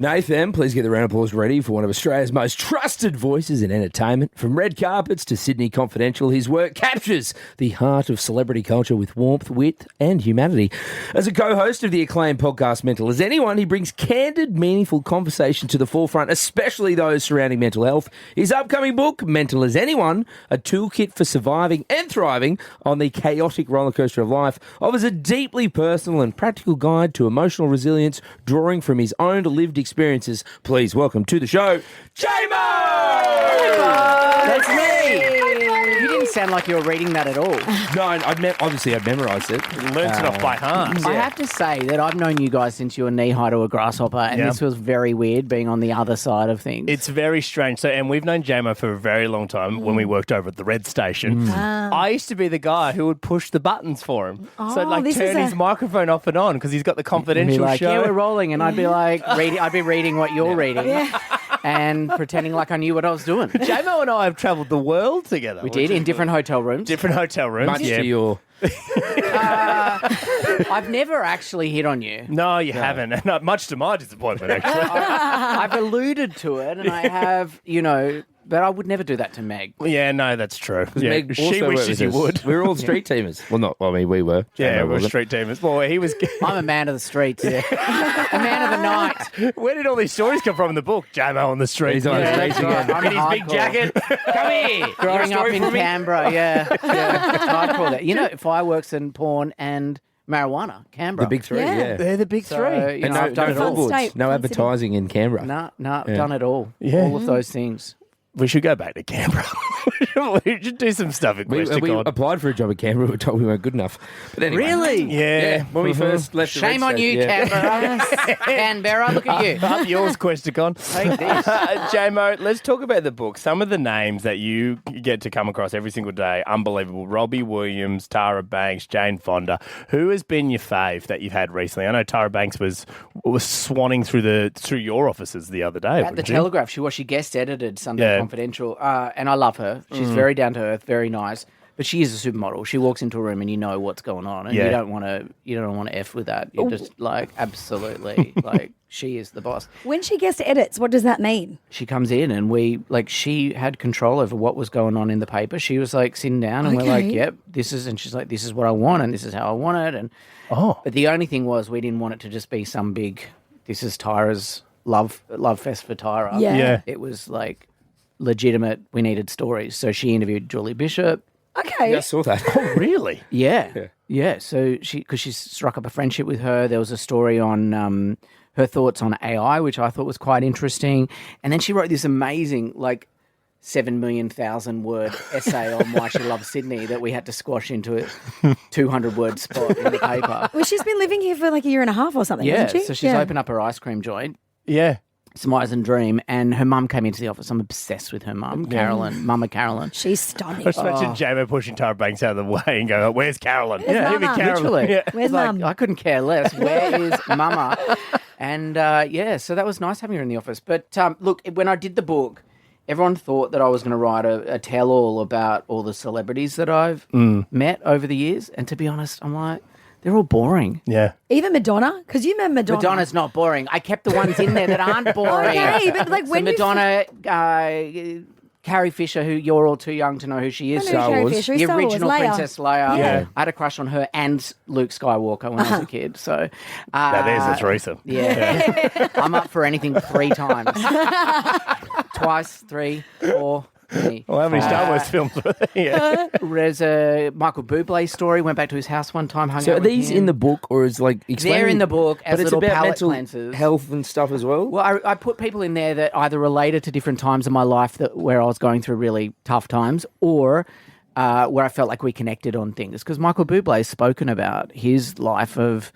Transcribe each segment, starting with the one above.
Nathan, please get the round of applause ready for one of Australia's most trusted voices in entertainment. From red carpets to Sydney Confidential, his work captures the heart of celebrity culture with warmth, wit and humanity. As a co-host of the acclaimed podcast Mental as Anyone, he brings candid, meaningful conversation to the forefront, especially those surrounding mental health. His upcoming book, Mental as Anyone, a toolkit for surviving and thriving on the chaotic rollercoaster of life, offers a deeply personal and practical guide to emotional resilience, drawing from his own lived experiences. Please welcome to the show, J-Mo! That's me. You didn't sound like you were reading that at all. No, obviously I'd memorised it. You learnt it off by heart. I have to say that I've known you guys since you were knee-high to a grasshopper, and this was very weird being on the other side of things. It's very strange. And we've known J-Mo for a very long time when we worked over at the Red Station. I used to be the guy who would push the buttons for him. Turn his microphone off and on because he's got the confidential show. Yeah, we're rolling, and I'd be like, I'd be reading what you're reading. And pretending like I knew what I was doing. J-Mo and I have travelled the world together. We did, in different hotel rooms. Different hotel rooms. Much to your... I've never actually hit on you. No, you haven't. Not much to my disappointment, actually. I've alluded to it, and I have, but I would never do that to Meg. Yeah, no, that's true. Yeah, Meg she also wishes you would. We were all street teamers. Well, not, I mean, we were. Yeah, J-Mo we're wasn't. street teamers. Well, he was... I'm a man of the streets. A man of the night. Where did all these stories come from in the book? J-Mo on the street. He's on the streets again. I'm In his big hardcore. jacket. Come here. Growing up in for me? Canberra, It's hardcore there. Fireworks and porn and marijuana, Canberra. The big three, yeah. They're the big So, three. And I've done it all. billboards, state, no fun advertising in Canberra. No, I've done it all. Yeah. All of those things. We should go back to Canberra. We should do some stuff in We Westacott. applied for a job at Canberra. We were told we weren't good enough. But anyway. Really? Yeah. When we first left the Shame Red on you, Station, yeah. Canberra. Canberra, look at you. Up yours, Questacon. Take this. J-Mo, let's talk about the book. Some of the names that you get to come across every single day, unbelievable. Robbie Williams, Tara Banks, Jane Fonda. Who has been your fave that you've had recently? I know Tara Banks was swanning through your offices the other day. At the wasn't she? Telegraph, she guest edited Sunday Confidential, and I love her. She's very down to earth, very nice. But she is a supermodel. She walks into a room and you know what's going on, and you don't want to f with that. You're just like absolutely like she is the boss. When she guest edits, what does that mean? She comes in and she had control over what was going on in the paper. She was like sitting down and we're like, yep, this is, and she's like, this is what I want and this is how I want it. And but the only thing was we didn't want it to just be some big. This is Tyra's love fest for Tyra. Yeah. It was like legitimate. We needed stories, so she interviewed Julie Bishop. Okay. Yeah, I saw that. Oh, really? Yeah. So because she struck up a friendship with her. There was a story on her thoughts on AI, which I thought was quite interesting. And then she wrote this amazing, 7,000,000 word essay on why she loves Sydney that we had to squash into a 200-word spot in the paper. Well, she's been living here for like a year and a half or something, Yeah, hasn't she? so she's opened up her ice cream joint. Yeah. Smiles and Dream, and her mum came into the office. I'm obsessed with her mum, Carolyn, Mama Carolyn. She's stunning. I just imagine J-Mo pushing Tara Banks out of the way and go, where's Carolyn? Where's Give me Mama? Carolyn. Literally. Yeah. Where's Like, Mum? I couldn't care less. Where is Mama? And so that was nice having her in the office. But look, when I did the book, everyone thought that I was going to write a tell-all about all the celebrities that I've met over the years. And to be honest, I'm like, they're all boring. Yeah. Even Madonna? Because you met Madonna. Madonna's not boring. I kept the ones in there that aren't boring. Okay, but like So when Madonna, Carrie Fisher, who you're all too young to know who she is. I know Carrie Fisher, The Star Wars, original Leia. Princess Leia. Yeah. I had a crush on her and Luke Skywalker when I was a kid. So Now there's the threesome. Yeah. I'm up for anything 3 times. Twice, 3, 4. Well, how many Star Wars films were there? Yeah. There's a Michael Bublé story. Went back to his house one time, hung So out are with these him. in the book, or is They're in the book as but it's little about palate mental cleansers. health and stuff as well? Well, I put people in there that either related to different times in my life where I was going through really tough times, or where I felt like we connected on things. Because Michael Bublé has spoken about his life of,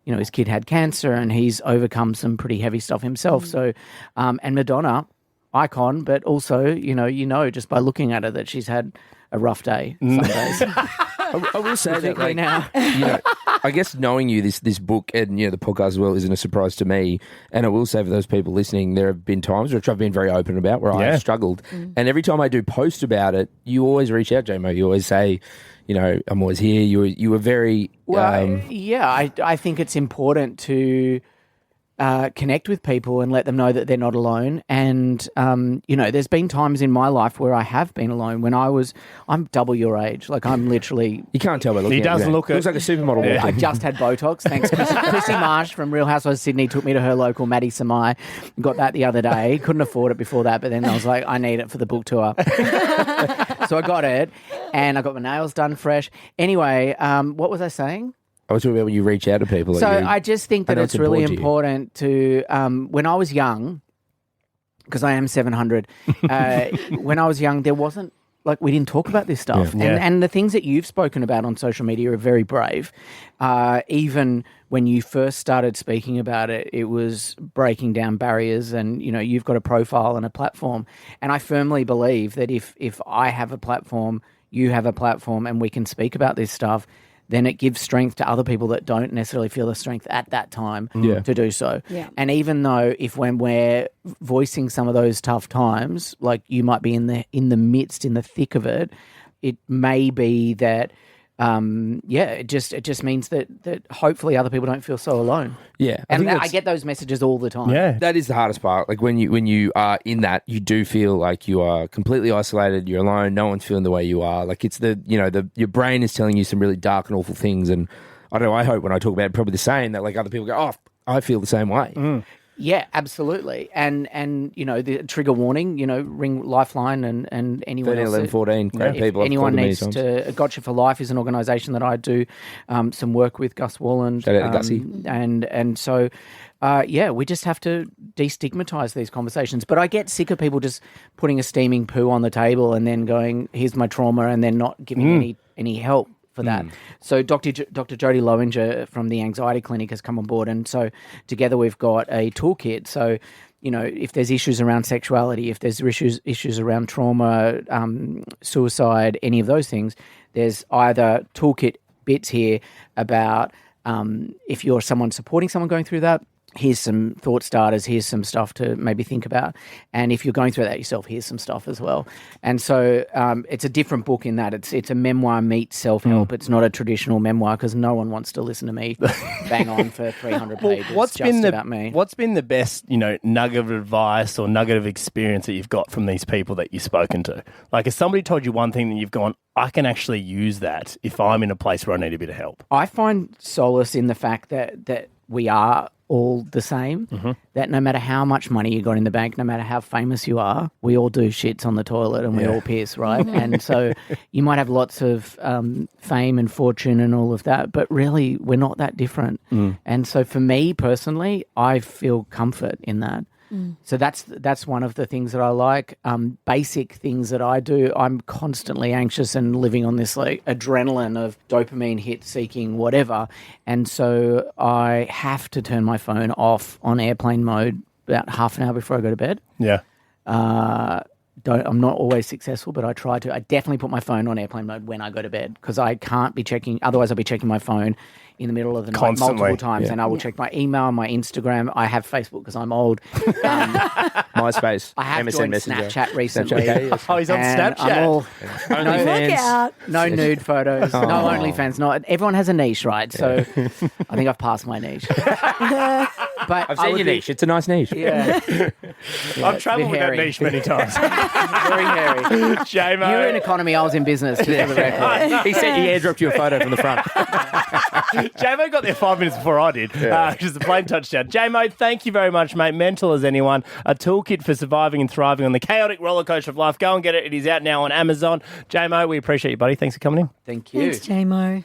his kid had cancer and he's overcome some pretty heavy stuff himself. So, and Madonna, icon, but also, just by looking at her that she's had a rough day some days. I will say that, Particularly now. I guess knowing you, this book and the podcast as well isn't a surprise to me. And I will say for those people listening, there have been times which I've been very open about where I've struggled. And every time I do post about it, you always reach out, J-Mo. You always say, I'm always here. You were very... Well, I think it's important to connect with people and let them know that they're not alone. And, there's been times in my life where I have been alone when I'm double your age. Like I'm literally... You can't tell by looking He at doesn't you. look Looks like a supermodel. I walking. just had Botox. Thanks, Chrissy Marsh from Real Housewives of Sydney took me to her local Maddie Samai. Got that the other day. Couldn't afford it before that, but then I was like, I need it for the book tour. So I got it, and I got my nails done fresh. Anyway, what was I saying? I was talking about when you reach out to people. So I just think that know it's it's really important to you. important to, when I was young, because I am 700, when I was young, there wasn't, like, we didn't talk about this stuff. Yeah. And the things that you've spoken about on social media are very brave. Even when you first started speaking about it, it was breaking down barriers and, you've got a profile and a platform. And I firmly believe that if I have a platform, you have a platform, and we can speak about this stuff, then it gives strength to other people that don't necessarily feel the strength at that time to do so. Yeah. And even though when we're voicing some of those tough times, like you might be in the thick of it, it may be that it just means that hopefully other people don't feel so alone. Yeah, And I get those messages all the time. Yeah. that is the hardest part. Like when you are in that, you do feel like you are completely isolated. You're alone. No one's feeling the way you are. Like it's your brain is telling you some really dark and awful things. And I don't know. I hope when I talk about it, probably the same, that like other people go, oh, I feel the same way. Yeah, absolutely. And the trigger warning, ring Lifeline and anyone 13, else. 11, 14, great If people. I've anyone called them many needs times. to, Gotcha for Life is an organisation that I do some work with, Gus Walland. Shout out to Gussie. And so, we just have to destigmatise these conversations. But I get sick of people just putting a steaming poo on the table and then going, here's my trauma, and then not giving any help for that. So Dr. Jodie Lowinger from the Anxiety Clinic has come on board, and so together we've got a toolkit. So, if there's issues around sexuality, if there's issues around trauma, suicide, any of those things, there's either toolkit bits here about if you're someone supporting someone going through that, here's some thought starters, here's some stuff to maybe think about. And if you're going through that yourself, here's some stuff as well. And so it's a different book in that. It's a memoir meets self-help. It's not a traditional memoir because no one wants to listen to me bang on for 300 pages about me. What's been the best, nugget of advice or nugget of experience that you've got from these people that you've spoken to? Like, has somebody told you one thing that you've gone, I can actually use that if I'm in a place where I need a bit of help? I find solace in the fact that we are all the same, that no matter how much money you got in the bank, no matter how famous you are, we all do shits on the toilet and we all piss, right? And so you might have lots of fame and fortune and all of that, but really we're not that different. And so for me personally, I feel comfort in that. So that's one of the things that I like. Basic things that I do. I'm constantly anxious and living on this like adrenaline of dopamine hit seeking, whatever. And so I have to turn my phone off on airplane mode about half an hour before I go to bed. Yeah. I'm not always successful, but I try to. I definitely put my phone on airplane mode when I go to bed because I can't be checking. Otherwise, I'll be checking my phone in the middle of the night Constantly. multiple times, and I will check my email, my Instagram. I have Facebook because I'm old. MySpace. I have MSN joined Messenger. Snapchat recently. Snapchat, okay, yes. Oh, he's on and Snapchat. I'm all, Look OnlyFans. out. no nude photos, no OnlyFans. Not everyone has a niche, right? So I think I've passed my niche. But I've seen your niche. It's a nice niche. Yeah, I've travelled with that hairy. niche many times. very hairy. J-Mo. You were in economy. I was in business. Just for the record. He said he airdropped you a photo from the front. J-Mo got there 5 minutes before I did, which is a plain touchdown. J-Mo, thank you very much, mate. Mental as anyone. A toolkit for surviving and thriving on the chaotic rollercoaster of life. Go and get it. It is out now on Amazon. J-Mo, we appreciate you, buddy. Thanks for coming in. Thank you. Thanks, J-Mo.